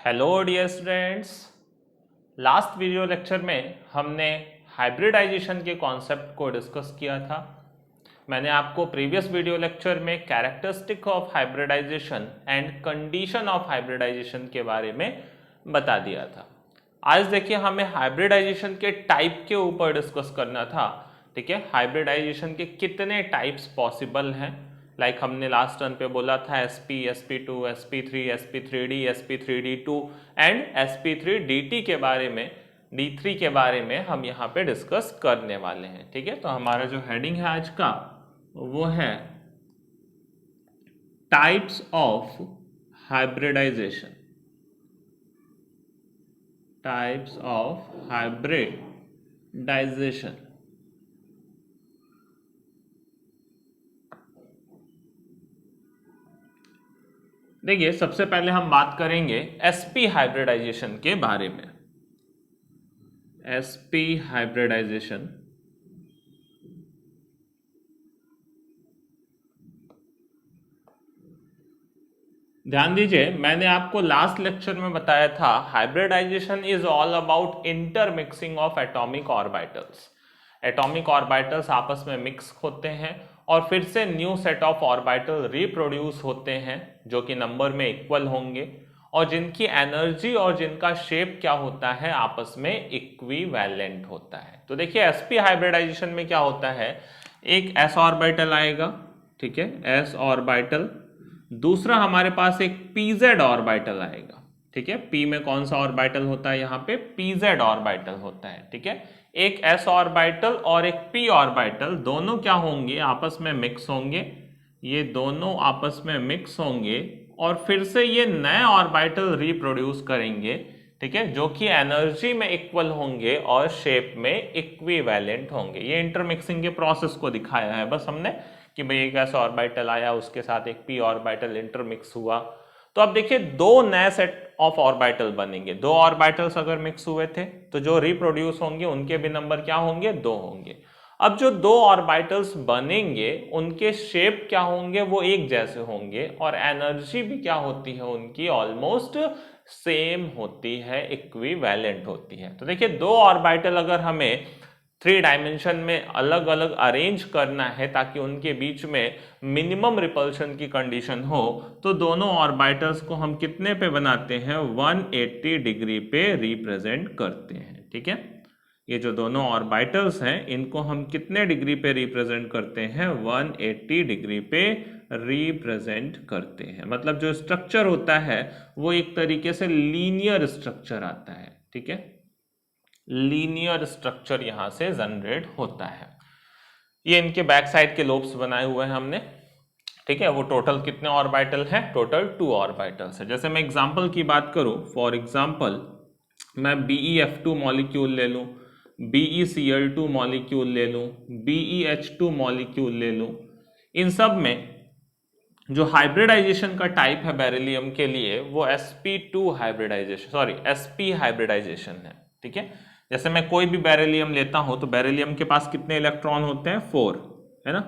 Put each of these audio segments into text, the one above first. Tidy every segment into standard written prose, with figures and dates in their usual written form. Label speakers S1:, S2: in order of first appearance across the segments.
S1: Hello dear students. Last video lecture में हमने hybridisation के कॉन्सेप्ट को डिस्कस किया था। मैंने आपको प्रीवियस वीडियो लेक्चर में characteristic of hybridisation and condition of hybridisation के बारे में बता दिया था। आज देखिए हमें हाइब्रिडाइजेशन के टाइप के ऊपर डिस्कस करना था। ठीक है, हाइब्रिडाइजेशन के कितने टाइप्स पॉसिबल हैं। लाइक हमने लास्ट टर्न पे बोला था sp, sp2, sp3, sp3d, sp3d2 and sp3dt के बारे में, d3 के बारे में हम यहाँ पे डिस्कस करने वाले हैं। ठीक है, तो हमारा जो हेडिंग है आज का वो है types of hybridisation. Types of hybridisation. देखिए सबसे पहले हम बात करेंगे sp हाइब्रिडाइजेशन के बारे में। sp हाइब्रिडाइजेशन ध्यान दीजिए, मैंने आपको लास्ट लेक्चर में बताया था hybridisation is all about intermixing of atomic orbitals. Atomic orbitals आपस में मिक्स होते हैं और फिर से new set of orbital reproduce होते हैं जो कि नंबर में इक्वल होंगे और जिनकी एनर्जी और जिनका शेप क्या होता है आपस में इक्विवेलेंट होता है। तो देखिए sp हाइब्रिडाइजेशन में क्या होता है, एक s ऑर्बिटल आएगा, ठीक है, s ऑर्बिटल। दूसरा हमारे पास एक pz ऑर्बिटल आएगा, ठीक है। p में कौन सा ऑर्बिटल होता है, यहाँ पे pz ऑर्बिटल होता है, ठीक है। एक s ऑर्बिटल और एक p ऑर्बिटल दोनों क्या होंगे, आपस में मिक्स होंगे। ये दोनों आपस में मिक्स होंगे और फिर से ये नए ऑर्बिटल रिप्रोड्यूस करेंगे, ठीक है, जो कि एनर्जी में इक्वल होंगे और शेप में इक्विवेलेंट होंगे। ये इंटरमिक्सिंग के प्रोसेस को दिखाया है बस हमने कि भाई एक ऐसा ऑर्बिटल आया, उसके साथ एक p ऑर्बिटल इंटरमिक्स हुआ। तो अब देखिए दो नए सेट ऑफ ऑर्बिटल बनेंगे। दो ऑर्बिटल्स अगर मिक्स हुए थे तो जो रिप्रोड्यूस होंगे उनके भी नंबर क्या होंगे, 2 होंगे। अब जो दो ऑर्बिटल्स बनेंगे उनके शेप क्या होंगे, वो एक जैसे होंगे और एनर्जी भी क्या होती है उनकी, ऑलमोस्ट सेम होती है, इक्विवेलेंट होती है। तो देखिए दो ऑर्बिटल अगर हमें 3 डायमेंशन में अलग अलग अरेंज करना है ताकि उनके बीच में मिनिमम रिपल्शन की कंडीशन हो, तो दोनों ऑर्बिटल्स को हम कितने पे बनाते हैं, 180 डिग्री पे रिप्रेजेंट करते हैं, ठीक है। ये जो दोनों ऑर्बिटल्स हैं इनको हम कितने डिग्री पे रिप्रेजेंट करते हैं, 180 डिग्री पे रिप्रेजेंट करते हैं। मतलब जो स्ट्रक्चर होता है वो एक तरीके से लीनियर स्ट्रक्चर आता है, ठीक है। लीनियर स्ट्रक्चर यहां से जनरेट होता है। ये इनके बैक साइड के लोब्स बनाए हुए हैं हमने, ठीक है। वो टोटल कितने ऑर्बिटल हैं, टोटल 2 ऑर्बिटल्स है। जैसे मैं एग्जांपल की बात करूं, फॉर एग्जांपल मैं BeF2 मॉलिक्यूल ले लूं, BeCl2 मॉलिक्यूल ले लूं, BeH2 मॉलिक्यूल ले लूं। इन सब में जो हाइब्रिडाइजेशन का टाइप है बेरिलियम के लिए वो sp2 hybridisation, sorry sp hybridisation है, ठीक है। जैसे मैं कोई भी बेरिलियम लेता हूं तो बेरिलियम के पास कितने इलेक्ट्रॉन होते हैं, 4, है ना।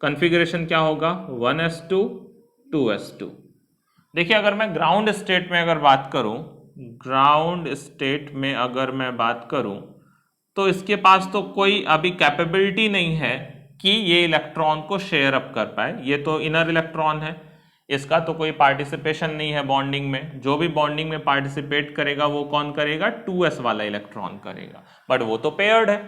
S1: कॉन्फ़िगरेशन क्या होगा, 1s2 2s2। देखिए अगर मैं ग्राउंड स्टेट में अगर बात करूं, ग्राउंड स्टेट में अगर मैं बात करूं तो इसके पास तो कोई अभी कैपेबिलिटी नहीं है कि ये इलेक्ट्रॉन को शेयर अप कर पाए। ये तो इनर इलेक्ट्रॉन है, इसका तो कोई पार्टिसिपेशन नहीं है बॉन्डिंग में। जो भी बॉन्डिंग में पार्टिसिपेट करेगा वो कौन करेगा, 2s वाला इलेक्ट्रॉन करेगा, बट वो तो पेयर्ड है।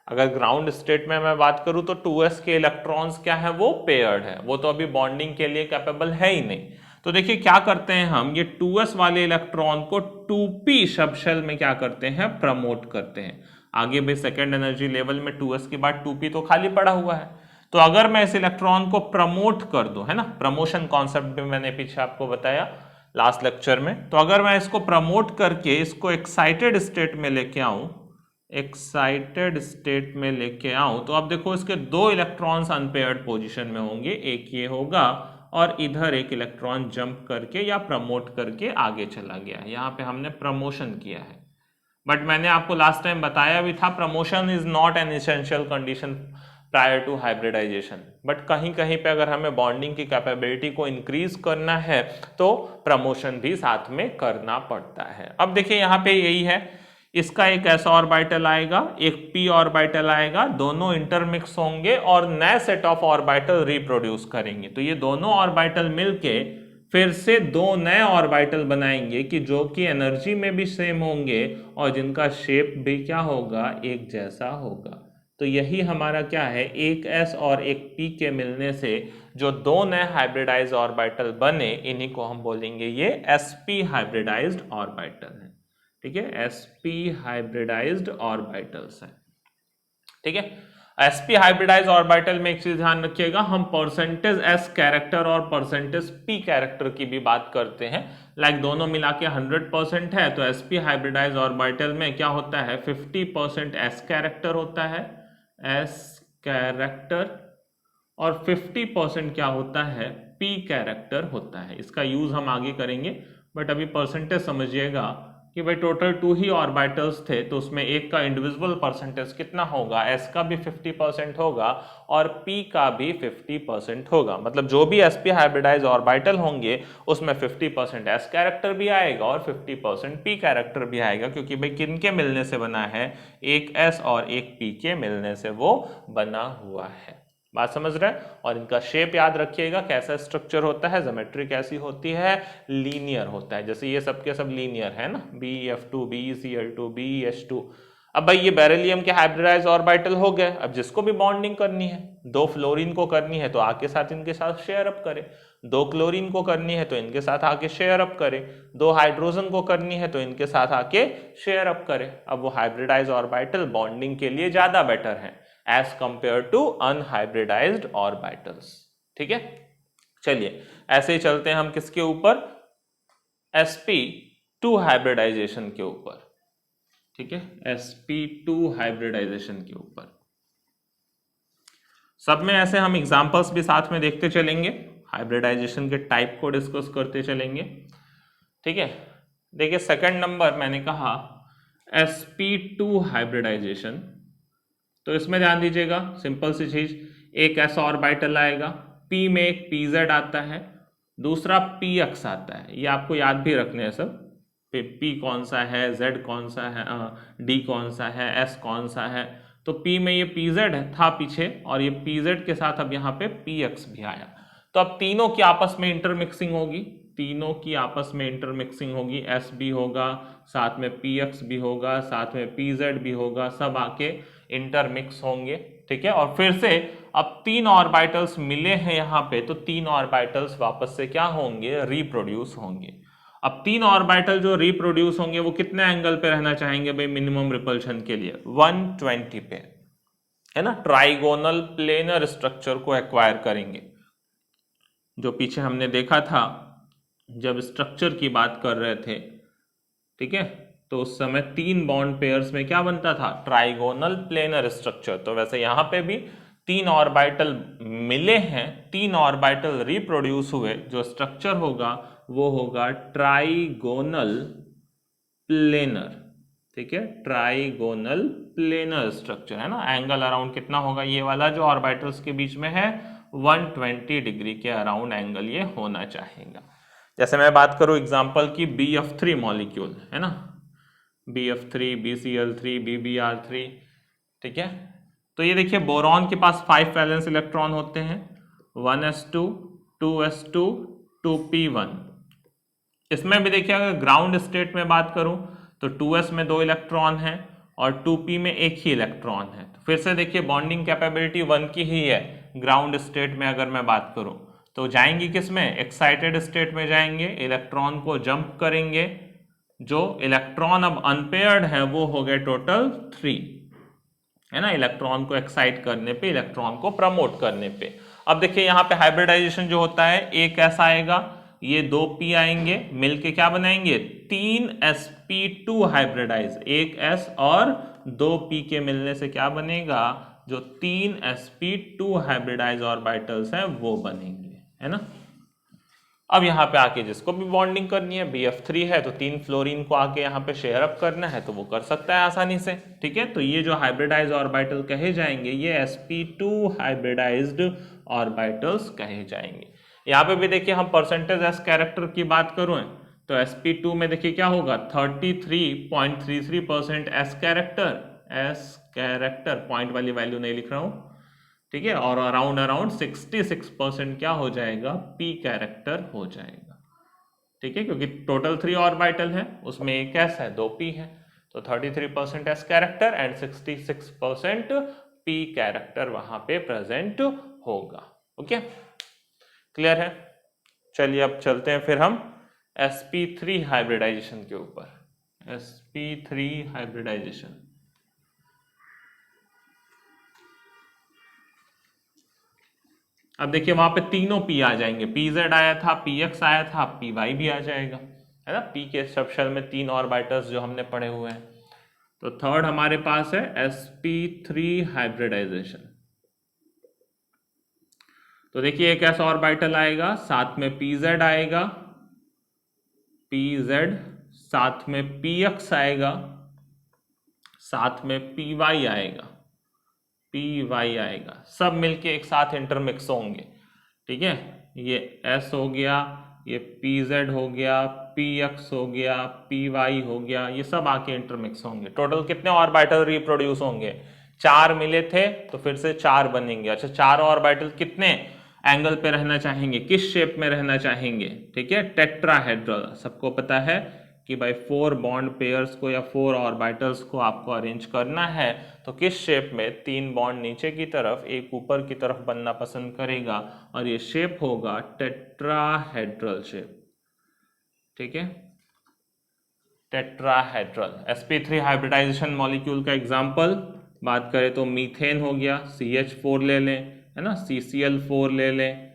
S1: अगर ग्राउंड स्टेट में मैं बात करूं तो 2s के इलेक्ट्रॉन्स क्या है, वो पेयर्ड है, वो तो अभी बॉन्डिंग के लिए कैपेबल है ही नहीं। तो देखिए क्या करते हैं हम, ये 2s वाले इलेक्ट्रॉन को 2p सब शेल में क्या करते हैं, प्रमोट करते हैं। आगे भी सेकेंड एनर्जी लेवल में 2s के बाद 2p तो खाली पड़ा हुआ है। तो अगर मैं इस इलेक्ट्रॉन को प्रमोट कर दूं, है ना, प्रमोशन कॉन्सेप्ट भी मैंने पीछे आपको बताया लास्ट लेक्चर में, तो अगर मैं इसको प्रमोट करके इसको एक्साइटेड स्टेट में लेके आऊं, एक्साइटेड स्टेट में लेके आऊं, तो अब देखो इसके 2 इलेक्ट्रॉन्स अनपेयर्ड पोजीशन में होंगे, एक ये होगा और इधर एक इलेक्ट्रॉन जंप करके या प्रमोट करके आगे चला गया। यहां पे हमने प्रमोशन किया है, बट मैंने आपको लास्ट टाइम बताया भी था promotion is not an essential condition prior to hybridisation. But कहीं कहीं पे अगर हमें बॉन्डिंग की कैपेबिलिटी को इंक्रीज करना है तो प्रमोशन भी साथ में करना पड़ता है। अब देखिए यहाँ पे यही है, इसका एक s ऑर्बिटल आएगा, एक p ऑर्बिटल आएगा, दोनों इंटरमिक्स होंगे और नए सेट ऑफ ऑर्बिटल रिप्रोड्यूस करेंगे। तो ये दोनों ऑर्बिटल मिलके फिर से दो नए ऑर्बिटल बनाएंगे कि जो कि एनर्जी में भी सेम होंगे और जिनका शेप भी क्या होगा, एक जैसा होगा। तो यही हमारा क्या है, एक s और एक p के मिलने से जो दो नए हाइब्रिडाइज्ड ऑर्बिटल बने, इन्हीं को हम बोलेंगे ये sp हाइब्रिडाइज्ड ऑर्बिटल है। ठीक है, sp हाइब्रिडाइज्ड ऑर्बिटल्स हैं। ठीक है, sp हाइब्रिडाइज्ड ऑर्बिटल में एक चीज ध्यान रखिएगा, हम परसेंटेज s कैरेक्टर और परसेंटेज p कैरेक्टर की भी बात करते हैं। लाइक दोनों मिला के 100% है तो sp हाइब्रिडाइज्ड ऑर्बिटल में क्या होता है, 50% s कैरेक्टर होता है, s कैरेक्टर, और 50% क्या होता है, p कैरेक्टर होता है। इसका यूज हम आगे करेंगे, बट अभी परसेंटेज समझिएगा कि भाई टोटल 2 ही ऑर्बिटल्स थे तो उसमें एक का इंडिविजुअल परसेंटेज कितना होगा, s का भी 50% होगा और p का भी 50% होगा। मतलब जो भी sp हाइब्रिडाइज्ड ऑर्बिटल होंगे उसमें 50% s कैरेक्टर भी आएगा और 50% p कैरेक्टर भी आएगा, क्योंकि भाई किन के मिलने से बना है, एक s और एक p के मिलने से वो बना हुआ है। बात समझ रहे हैं। और इनका शेप याद रखिएगा, कैसा स्ट्रक्चर होता है, ज्योमेट्री कैसी होती है, लीनियर होता है। जैसे ये सब के सब लीनियर है ना, BeF2 BeCl2 BeH2। अब भाई ये बेरिलियम के हाइब्रिडाइज्ड ऑर्बिटल हो गए। अब जिसको भी बॉन्डिंग करनी है, दो फ्लोरीन को करनी है तो आके साथ इनके साथ शेयर अप करे, दो क्लोरीन को करनी है तो इनके साथ आके शेयर अप करे, दो हाइड्रोजन को करनी है तो इनके साथ आके शेयर अप करे। अब वो हाइब्रिडाइज्ड ऑर्बिटल बॉन्डिंग के लिए ज्यादा बेटर है as compare to unhybridised orbitals. ठीक है, चलिए ऐसे ही चलते हैं हम किसके ऊपर, sp2 हाइब्रिडाइजेशन के ऊपर। ठीक है, sp2 हाइब्रिडाइजेशन के ऊपर सब में ऐसे हम एग्जांपल्स भी साथ में देखते चलेंगे, हाइब्रिडाइजेशन के टाइप को डिस्कस करते चलेंगे। ठीक है, देखिए सेकंड नंबर मैंने कहा sp2 हाइब्रिडाइजेशन। तो इसमें ध्यान दीजिएगा, सिंपल सी चीज, एक s ऑर्बिटल आएगा, p में एक pz आता है, दूसरा px आता है। ये आपको याद भी रखने हैं सब, p कौन सा है, z कौन सा है, d कौन सा है, s कौन सा है। तो p में ये pz था पीछे और ये pz के साथ अब यहाँ पे px भी आया। तो अब तीनों की आपस में इंटरमिक्सिंग होगी, तीनों की आपस में इंटरमिक्सिंग होगी, s भी होगा, साथ में px भी होगा, साथ में pz भी होगा, सब आके इंटरमिक्स होंगे। ठीक है, और फिर से अब तीन ऑर्बिटल्स मिले हैं यहाँ पे, तो तीन ऑर्बिटल्स वापस से क्या होंगे, रिप्रोड्यूस होंगे। अब तीन ऑर्बिटल जो रिप्रोड्यूस होंगे वो कितने एंगल पे रहना चाहेंगे भाई, मिनिमम रिपल्शन के लिए 120 पे, है ना। ट्राइगोनल प्लेनर स्ट्रक्चर को एक्वायर करेंगे। जो पीछे हमने देखा था जब स्ट्रक्चर की बात कर रहे थे, ठीक है, तो उस समय तीन बॉन्ड पेयर्स में क्या बनता था, ट्राइगोनल प्लेनर स्ट्रक्चर। तो वैसे यहां पे भी तीन ऑर्बिटल मिले हैं, तीन ऑर्बिटल रिप्रोड्यूस हुए, जो स्ट्रक्चर होगा वो होगा ट्राइगोनल प्लेनर। ठीक है, ट्राइगोनल प्लेनर स्ट्रक्चर है ना। एंगल अराउंड कितना होगा, ये वाला जो ऑर्बिटल्स के बीच में है 120 डिग्री के अराउंड एंगल ये होना चाहेगा। जैसे मैं बात करूं एग्जांपल की BF3 मॉलिक्यूल है ना, BF3 BCl3 BBr3। ठीक है, तो ये देखिए बोरॉन के पास 5 वैलेंस इलेक्ट्रॉन होते हैं, 1s2 2s2 2p1। इसमें भी देखिए अगर ग्राउंड स्टेट में बात करूं तो 2s में 2 इलेक्ट्रॉन है और 2p में एक ही इलेक्ट्रॉन है। तो फिर से देखिए बॉन्डिंग कैपेबिलिटी 1 की ही है ग्राउंड स्टेट में। अगर मैं बात करूं तो जाएंगी किस में, एक्साइटेड स्टेट में जाएंगे, इलेक्ट्रॉन को जंप करेंगे, जो इलेक्ट्रॉन अब अनपेयर्ड है वो हो गए टोटल 3, है ना, इलेक्ट्रॉन को एक्साइट करने पे, इलेक्ट्रॉन को प्रमोट करने पे। अब देखिए यहाँ पे हाइब्रिडाइजेशन जो होता है, एक s आएगा, ये 2p आएंगे, मिलके क्या बनाएंगे, 3sp2 हाइब्रिडाइज, एक s और 2p के मिलने से क्या बनेगा, जो 3sp2 हाइब्रिडाइज ऑर्बिटल्स हैं वो बनेंगे, है ना। अब यहाँ पे आके जिसको भी बॉन्डिंग करनी है, BF3 है तो 3 फ्लोरीन को आके यहाँ पे शेयर अप करना है तो वो कर सकता है आसानी से। ठीक है, तो ये जो हाइब्रिडाइज ऑर्बिटल कहे जाएंगे ये sp2 हाइब्रिडाइज्ड ऑर्बिटल्स कहे जाएंगे। यहाँ पे भी देखिए हम परसेंटेज एस कैरेक्टर की बात करूँ तो sp2 में देखिए क्या होगा 33.33% एस कैरेक्टर, पॉइंट वाली वैल्यू नहीं लिख रहा हूँ। ठीक है, और अराउंड 66% क्या हो जाएगा, पी कैरेक्टर हो जाएगा। ठीक है, क्योंकि टोटल 3 ऑर्बिटल है, उसमें एक एस है 2 पी है, तो 33% S character and 66% P character वहां पे प्रेजेंट होगा। ओके, क्लियर है। चलिए अब चलते हैं फिर हम sp3 हाइब्रिडाइजेशन के ऊपर। sp3 हाइब्रिडाइजेशन, अब देखिए वहां पे तीनों पी आ जाएंगे, pz आया था, px आया था, py भी आ जाएगा, है ना। p के सबशेल में 3 ऑर्बिटल्स जो हमने पढ़े हुए हैं। तो थर्ड हमारे पास है sp3 हाइब्रिडाइजेशन। तो देखिए एक ऐसा ऑर्बिटल आएगा, साथ में pz आएगा, pz साथ में px आएगा, साथ में py आएगा, py आएगा, सब मिलके एक साथ इंटरमिक्स होंगे। ठीक है, ये s हो गया, ये pz हो गया, px हो गया, py हो गया, ये सब आके इंटरमिक्स होंगे। टोटल कितने ऑर्बिटल रिप्रोड्यूस होंगे, 4 मिले थे तो फिर से 4 बनेंगे। अच्छा, 4 ऑर्बिटल कितने एंगल पे रहना चाहेंगे, किस शेप में रहना चाहेंगे। ठीक है, टेट्राहेड्रल, सबको पता है कि भाई 4 बॉन्ड पेयर्स को या 4 ऑर्बिटल्स को आपको अरेंज करना है तो किस शेप में, 3 बॉन्ड नीचे की तरफ एक ऊपर की तरफ बनना पसंद करेगा और ये शेप होगा टेट्राहेड्रल शेप। ठीक है, टेट्राहेड्रल। sp3 हाइब्रिडाइजेशन मॉलिक्यूल का एग्जांपल बात करें तो मीथेन हो गया, CH4 ले लें, है ना, CCl4 ले लें।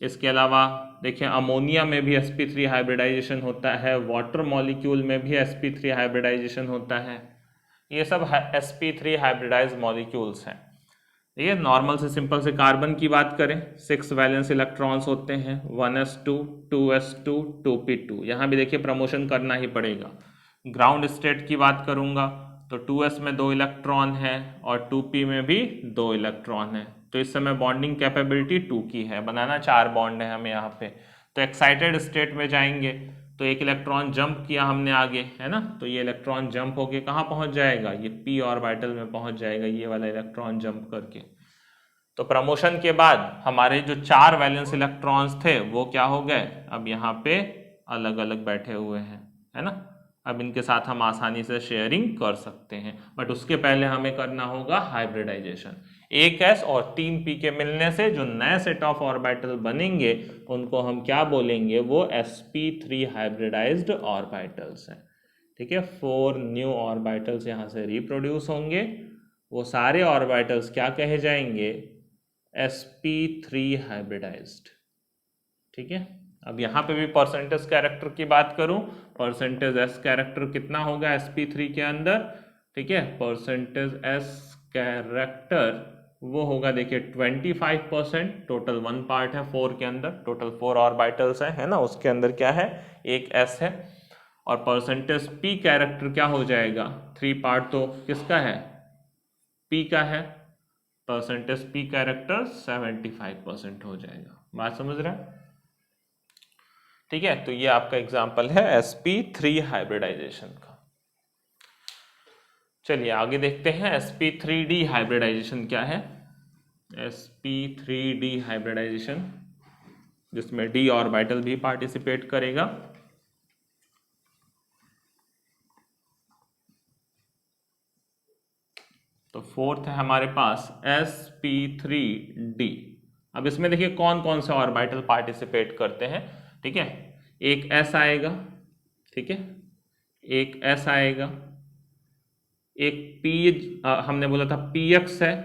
S1: इसके अलावा देखिए अमोनिया में भी sp3 हाइब्रिडाइजेशन होता है, वाटर मॉलिक्यूल में भी sp3 हाइब्रिडाइजेशन होता है। ये सब sp3 हाइब्रिडाइज मॉलिक्यूल्स हैं। ठीक है, नॉर्मल से सिंपल से कार्बन की बात करें, 6 वैलेंस इलेक्ट्रॉन्स होते हैं, 1s2 2s2 2p2। यहाँ भी देखिए प्रमोशन करना ही पड़ेगा। ग्राउंड स्टेट की बात करूंगा तो 2s में 2 इलेक्ट्रॉन है और 2p में भी 2 इलेक्ट्रॉन है, तो इस समय बॉन्डिंग कैपेबिलिटी 2 की है, बनाना 4 बॉन्ड है हमें यहाँ पे। तो एक्साइटेड स्टेट में जाएंगे तो एक इलेक्ट्रॉन जंप किया हमने आगे, है ना, तो ये इलेक्ट्रॉन जंप होके कहाँ पहुंच जाएगा, ये p ऑर्बिटल में पहुंच जाएगा, ये वाला इलेक्ट्रॉन जंप करके। तो प्रमोशन के बाद हमारे जो 4 वैलेंस इलेक्ट्रॉन्स थे वो क्या हो गए, अब यहाँ पे अलग अलग बैठे हुए हैं, है ना। अब इनके साथ हम आसानी से शेयरिंग कर सकते हैं, बट उसके पहले हमें करना होगा हाइब्रिडाइजेशन। एक s और 3 p के मिलने से जो नए सेट ऑफ ऑर्बिटल बनेंगे उनको हम क्या बोलेंगे, वो sp3 हाइब्रिडाइज्ड ऑर्बिटल्स हैं। ठीक है, 4 न्यू ऑर्बिटल्स यहाँ से रिप्रोड्यूस होंगे, वो सारे ऑर्बिटल्स क्या कहे जाएंगे, sp3 हाइब्रिडाइज्ड। ठीक है, अब यहाँ पे भी परसेंटेज कैरेक्टर की बात करूं, परसेंटेज एस कैरेक्टर कितना होगा sp3 के अंदर। ठीक है, परसेंटेज एस कैरेक्टर वो होगा देखिए 25%, टोटल 1 पार्ट है 4 के अंदर, टोटल 4 ऑर्बिटल्स है ना, उसके अंदर क्या है, एक s है। और परसेंटेज p कैरेक्टर क्या हो जाएगा, 3 पार्ट तो किसका है, p का है, परसेंटेज p कैरेक्टर 75% हो जाएगा। बात समझ रहे हैं। ठीक है, तो ये आपका एग्जाम्पल है sp3 हाइब्रिडाइजेशन का। चलिए आगे देखते हैं sp3d हाइब्रिडाइजेशन क्या है। sp3d हाइब्रिडाइजेशन जिसमें d ऑर्बिटल भी पार्टिसिपेट करेगा। तो फोर्थ है हमारे पास sp3d। अब इसमें देखिए कौन कौन से ऑर्बिटल पार्टिसिपेट करते हैं। ठीक है, एक s आएगा, ठीक है, एक s आएगा, एक p हमने बोला था px है,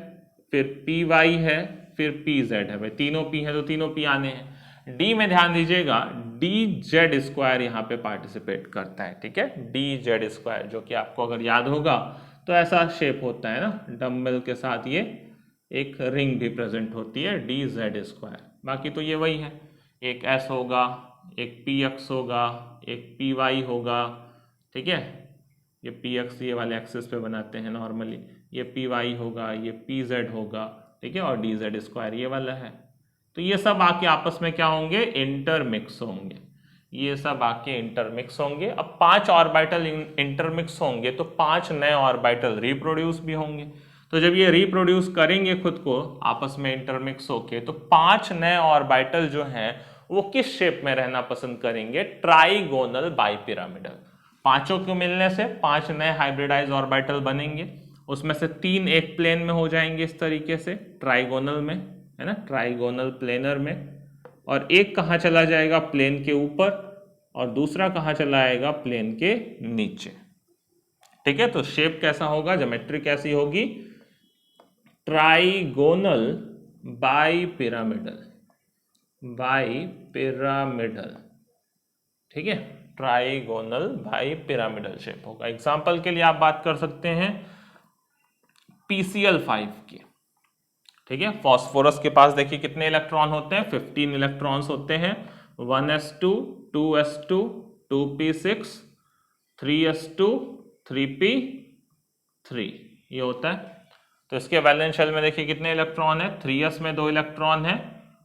S1: फिर py है, फिर pz है। भाई तीनों p है तो तीनों p आने हैं। d में ध्यान दीजिएगा dz स्क्वायर यहाँ पे पार्टिसिपेट करता है। ठीक है, dz स्क्वायर जो कि आपको अगर याद होगा तो ऐसा शेप होता है ना, डम्बल के साथ ये एक रिंग भी प्रेजेंट होती है dz स्क्वायर। बाकी तो ये वही है, एक s होगा, एक पी एक्स होगा, एक पी वाई होगा, ठीक है, ये पी एक्स ये वाले एक्सिस पे बनाते हैं नॉर्मली, ये पी वाई होगा, ये पी जेड होगा, ठीक है, और डी जेड स्क्वायर ये वाला है। तो ये सब आके आपस में क्या होंगे, इंटरमिक्स होंगे, ये सब आके इंटरमिक्स होंगे। अब 5 ऑर्बिटल इंटरमिक्स होंगे तो 5 नए ऑर्बिटल रिप्रोड्यूस भी होंगे। तो जब ये रिप्रोड्यूस करेंगे खुद को आपस में इंटरमिक्स होके, तो 5 नए ऑर्बिटल जो हैं वो किस शेप में रहना पसंद करेंगे, ट्राइगोनल बाइपिरामिडल। पांचों को मिलने से 5 नए हाइब्रिडाइज ऑर्बिटल बनेंगे, उसमें से 3 एक प्लेन में हो जाएंगे इस तरीके से ट्राइगोनल में, है ना, ट्राइगोनल प्लेनर में, और एक कहाँ चला जाएगा, प्लेन के ऊपर, और दूसरा कहाँ चला आएगा, प्लेन के नीचे। ठीक है, तो शेप कैसा होगा, ज्योमेट्री कैसी होगी, ट्राइगोनल बाइपिरामिडल, बाइपिरामिडल, ठीक है, ट्राइगोनल बाइपिरामिडल शेप होगा। एग्जांपल के लिए आप बात कर सकते हैं PCl5 की, ठीक है, फास्फोरस के पास देखिए कितने इलेक्ट्रॉन होते हैं, 15 इलेक्ट्रॉन्स होते हैं, 1s2 2s2 2p6 3s2 3p3 ये होता है। तो इसके वैलेंस शेल में देखिए कितने इलेक्ट्रॉन है, 3s में 2 इलेक्ट्रॉन है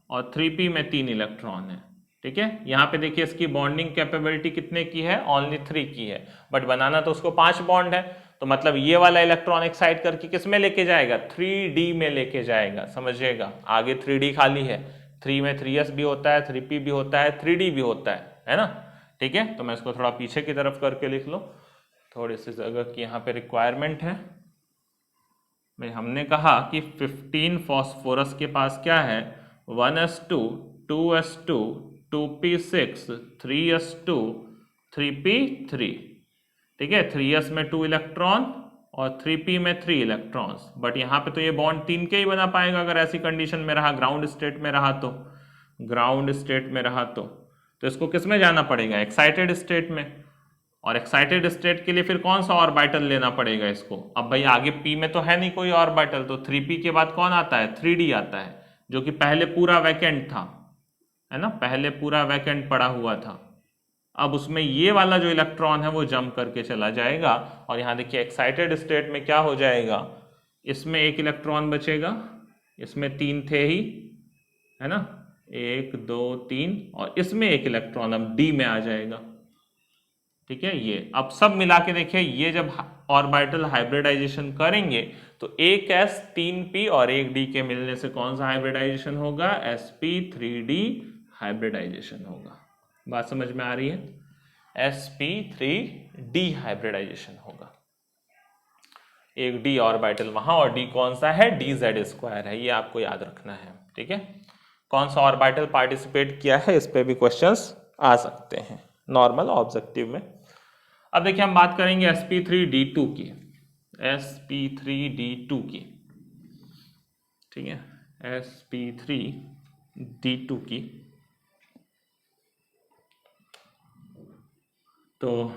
S1: और 3p में 3 इलेक्ट्रॉन है, ठीक है। यहाँ पे देखिए इसकी बॉन्डिंग कैपेबिलिटी कितने की है, ओनली 3 की है, बट बनाना तो उसको 5 बॉन्ड है, तो मतलब ये वाला इलेक्ट्रॉन एक्साइट करके किस में लेके जाएगा, 3d में लेके जाएगा, समझिएगा, आगे 3d खाली है, 3 में 3s भी होता है, 3p भी होता है, 3d भी होता है ना, ठीक है। तो मैं इसको थोड़ा पीछे की तरफ करके लिख लो, थोड़ी सी जगह की यहाँ पे रिक्वायरमेंट है। भाई हमने कहा कि 15 फॉस्फोरस के पास क्या है, 1s2 2s2 2p6 3s2 3p3, ठीक है, 3s में 2 इलेक्ट्रॉन और 3p में 3 इलेक्ट्रॉन्स, बट यहाँ पे तो ये बॉन्ड 3 के ही बना पाएगा अगर ऐसी कंडीशन में रहा, ग्राउंड स्टेट में रहा तो, ग्राउंड स्टेट में रहा तो इसको किस में जाना पड़ेगा, एक्साइटेड स्टेट में, और एक्साइटेड स्टेट के लिए फिर कौन सा ऑर्बिटल लेना पड़ेगा इसको। अब भाई आगे p में तो है नहीं कोई ऑर्बिटल, तो 3p के बाद कौन आता है, 3d आता है, जो कि पहले पूरा वैकेंट था, है ना, पहले पूरा वैकेंट पड़ा हुआ था। अब उसमें ये वाला जो इलेक्ट्रॉन है वो जंप करके चला जाएगा, और यहाँ देखिए एक्साइटेड स्टेट में क्या हो जाएगा, इसमें 1 इलेक्ट्रॉन बचेगा, इसमें 3 थे ही, है ना, 1 2 3, और इसमें 1 इलेक्ट्रॉन अब d में आ जाएगा, ठीक है। ये अब सब मिला के देखिए, ये जब ऑर्बिटल हाइब्रिडाइजेशन करेंगे तो एक s 3p और एक d के मिलने से कौन सा हाइब्रिडाइजेशन होगा, sp3d हाइब्रिडाइजेशन होगा। बात समझ में आ रही है, sp3d हाइब्रिडाइजेशन होगा, एक d ऑर्बिटल वहां और d कौन सा है, dz स्क्वायर है, ये आपको याद रखना है, ठीक है। कौन सा ऑर्बिटल पार्टिसिपेट किया है, इस पे भी क्वेश्चंस आ सकते हैं नॉर्मल ऑब्जेक्टिव में। अब देखिए हम बात करेंगे sp3d2 की, sp3d2 की, ठीक है, sp3d2 की। तो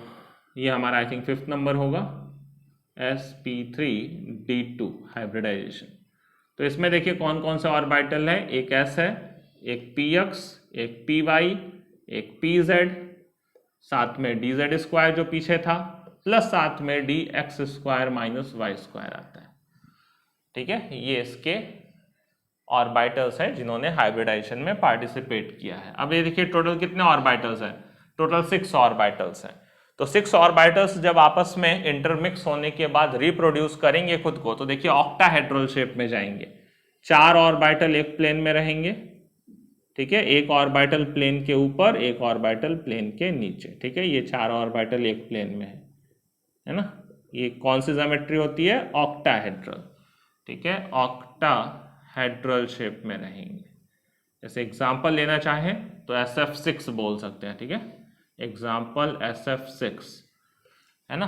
S1: ये हमारा आई थिंक 5th नंबर होगा, sp3d2 हाइब्रिडाइजेशन। तो इसमें देखिए कौन कौन सा ऑर्बिटल है, एक s है, एक px, एक py, एक pz, साथ में dz स्क्वायर जो पीछे था, प्लस साथ में dx square minus Y square आता है, ठीक है। ये इसके ऑर्बिटल्स हैं जिन्होंने हाइब्रिडाइजेशन में पार्टिसिपेट किया है। अब ये देखिए टोटल कितने ऑर्बिटल्स हैं, टोटल 6 ऑर्बिटल्स हैं। तो 6 ऑर्बिटल्स जब आपस में इंटरमिक्स होने के बाद रिप्रोड्यूस करेंगे खुद को, तो देखिए ऑक्टाहेड्रल शेप में जाएंगे, 4 ऑर्बिटल एक प्लेन में रहेंगे, ठीक है, एक ऑर्बिटल प्लेन के ऊपर, एक ऑर्बिटल प्लेन के नीचे, ठीक है, ये 4 ऑर्बिटल एक प्लेन में है ना। ये कौन सी ज्योमेट्री होती है, ऑक्टाहेड्रल, ठीक है, ऑक्टाहेड्रल शेप में रहेंगे। जैसे एग्जांपल लेना चाहें तो SF6 बोल सकते हैं, ठीक है, एग्जांपल SF6, है ना।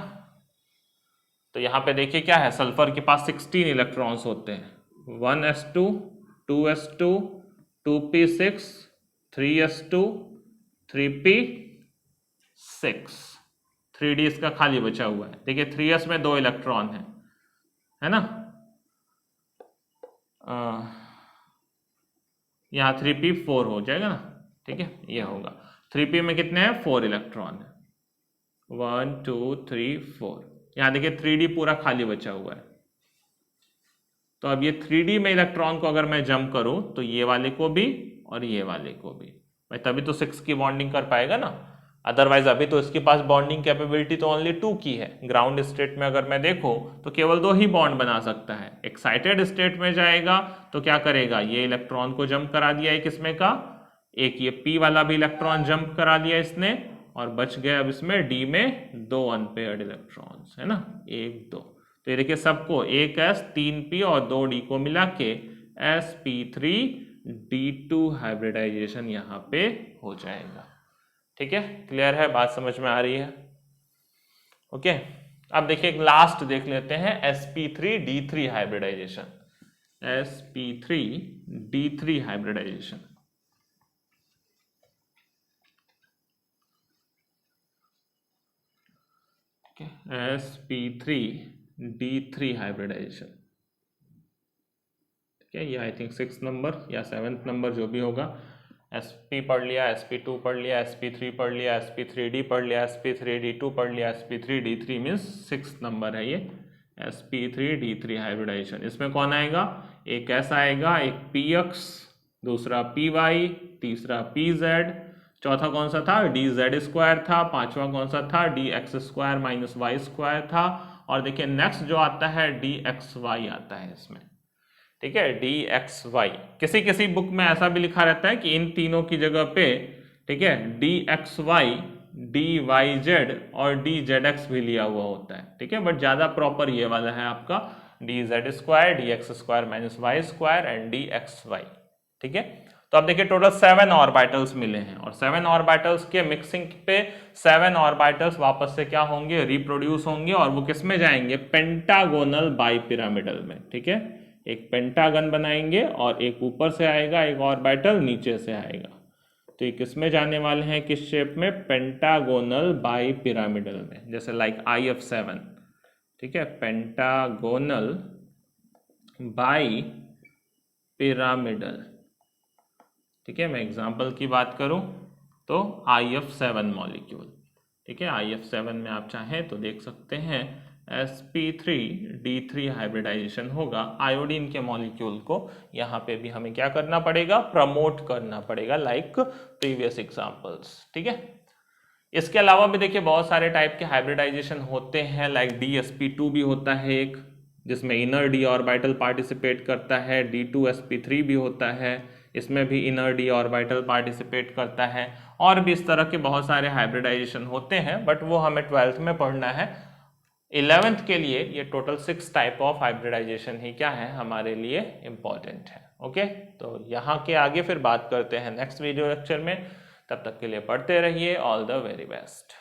S1: तो यहाँ पे देखिए क्या है, सल्फर के पास 16 इलेक्ट्रॉन्स होते हैं, 1s2 2s2 2p6 3s2 3p6, 3d इसका खाली बचा हुआ है, देखिए 3s में 2 इलेक्ट्रॉन है ना, यहाँ 3p4 हो जाएगा ना, ठीक है, ये होगा। 3p में कितने हैं, 4 इलेक्ट्रॉन है, 1 2 3 4। यहाँ देखिए 3d पूरा खाली बचा हुआ है, तो अब ये 3d में इलेक्ट्रॉन को अगर मैं जंप करूं तो ये वाले को भी और ये वाले को भी, भाई तभी तो 6 की बॉन्डिंग कर पाएगा ना, अदरवाइज अभी तो इसके पास बॉन्डिंग कैपेबिलिटी तो ओनली 2 की है। ग्राउंड स्टेट में अगर मैं देखूं तो केवल 2 ही बॉन्ड बना सकता है। एक्साइटेड स्टेट में जाएगा तो क्या करेगा, ये इलेक्ट्रॉन को जंप करा दिया एक इसमें का, एक ये p वाला भी इलेक्ट्रॉन जंप करा दिया इसने, और बच गए अब इसमें d में 2 अनपेयर्ड इलेक्ट्रॉन्स, है ना, 1 2। तो ये देखिए सबको एक s 3p और 2d को मिला के sp3d2 हाइब्रिडाइजेशन यहाँ पे हो जाएगा। ठीक है, क्लियर है, बात समझ में आ रही है? ओके, अब देखिए एक लास्ट देख लेते हैं sp3d3 hybridisation, sp3d3 hybridisation. sp3d3 hybridisation, ठीक है, ये आई थिंक 6th नंबर या 7th नंबर जो भी होगा। sp पढ़ लिया, sp2 पढ़ लिया, sp3 पढ़ लिया, sp3d पढ़ लिया, sp3d2 पढ़ लिया, sp3d3 मीन्स 6th नंबर है ये sp3d3 हाइब्रिडाइजेशन। इसमें कौन आएगा, एक s आएगा, एक px, दूसरा py, तीसरा pz, चौथा कौन सा था, dz स्क्वायर था, पांचवा कौन सा था, dx square minus Y square था, और देखिए नेक्स्ट जो आता है dxy आता है इसमें। ठीक है, dxy, किसी किसी बुक में ऐसा भी लिखा रहता है कि इन तीनों की जगह पे, ठीक है, dxy, dyz और dzx भी लिया हुआ होता है। ठीक है, बट ज्यादा प्रॉपर ये वाला है आपका dz square, dx square minus Y square and dxy। ठीक है, तो अब देखिए टोटल 7 ऑर्बिटल्स मिले हैं, और 7 ऑर्बिटल्स के मिक्सिंग पे 7 ऑर्बिटल्स वापस से क्या होंगे, रिप्रोड्यूस होंगे, और वो किस में जाएंगे, पेंटागोनल बाइपिरामिडल में। ठीक है, एक पेंटागन बनाएंगे और एक ऊपर से आएगा, एक ऑर्बिटल नीचे से आएगा, तो ये किस में जाने वाले हैं, किस शेप में, पेंटागोनल बाइपिरामिडल में, जैसे लाइक IF7। ठीक है, पेंटागोनल बाइपिरामिडल। ठीक है, मैं एग्जाम्पल की बात करूं तो IF7 मॉलिक्यूल। ठीक है, IF7 में आप चाहें तो देख सकते हैं sp3d3 हाइब्रिडाइजेशन होगा। आयोडीन के मॉलिक्यूल को यहाँ पे भी हमें क्या करना पड़ेगा, प्रमोट करना पड़ेगा, लाइक प्रीवियस एग्जाम्पल्स। ठीक है, इसके अलावा भी देखिए बहुत सारे टाइप के हाइब्रिडाइजेशन होते हैं, लाइक dsp2 भी होता है एक, जिसमें इनर d ऑर्बिटल पार्टिसिपेट करता है, d2sp3 भी होता है, इसमें भी इनर d ऑर्बिटल पार्टिसिपेट करता है, और भी इस तरह के बहुत सारे हाइब्रिडाइजेशन होते हैं, बट वो हमें 12th में पढ़ना है। 11th के लिए ये टोटल 6 टाइप ऑफ हाइब्रिडाइजेशन ही क्या है, हमारे लिए इंपॉर्टेंट है। ओके, तो यहाँ के आगे फिर बात करते हैं नेक्स्ट वीडियो लेक्चर में। तब तक के लिए पढ़ते रहिए, ऑल द वेरी बेस्ट।